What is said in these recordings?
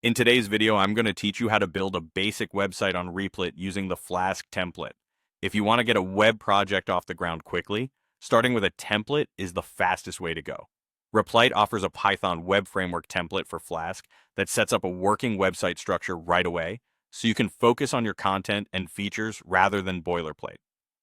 In today's video, I'm going to teach you how to build a basic website on Replit using the Flask template. If you want to get a web project off the ground quickly, starting with a template is the fastest way to go. Replit offers a Python web framework template for Flask that sets up a working website structure right away, so you can focus on your content and features rather than boilerplate.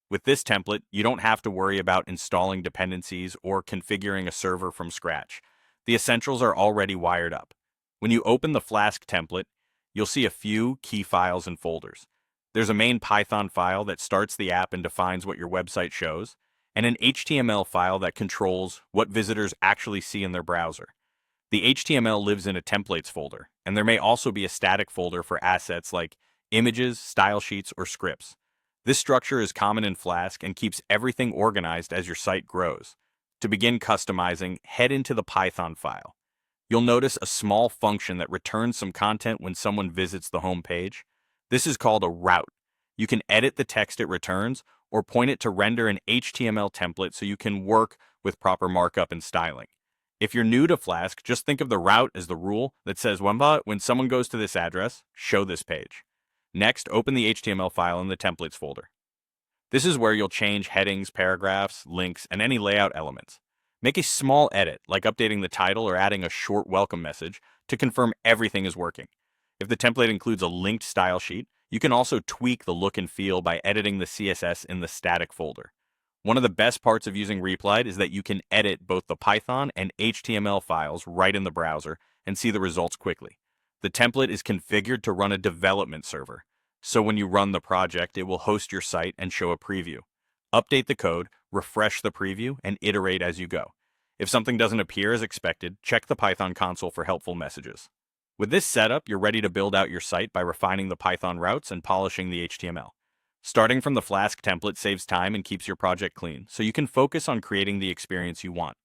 With this template, you don't have to worry about installing dependencies or configuring a server from scratch. The essentials are already wired up. When you open the Flask template, you'll see a few key files and folders. There's a main Python file that starts the app and defines what your website shows, and an HTML file that controls what visitors actually see in their browser. The HTML lives in a templates folder, and there may also be a static folder for assets like images, style sheets, or scripts. This structure is common in Flask and keeps everything organized as your site grows. To begin customizing, head into the Python file. You'll notice a small function that returns some content when someone visits the home page. This is called a route. You can edit the text it returns or point it to render an HTML template so you can work with proper markup and styling. If you're new to Flask, just think of the route as the rule that says when someone goes to this address, show this page. Next, open the HTML file in the templates folder. This is where you'll change headings, paragraphs, links, and any layout elements. Make a small edit, like updating the title or adding a short welcome message, to confirm everything is working. If the template includes a linked style sheet, you can also tweak the look and feel by editing the CSS in the static folder. One of the best parts of using Replit is that you can edit both the Python and HTML files right in the browser and see the results quickly. The template is configured to run a development server, so when you run the project, it will host your site and show a preview. Update the code, refresh the preview, and iterate as you go. If something doesn't appear as expected, check the Python console for helpful messages. With this setup, you're ready to build out your site by refining the Python routes and polishing the HTML. Starting from the Flask template saves time and keeps your project clean, so you can focus on creating the experience you want.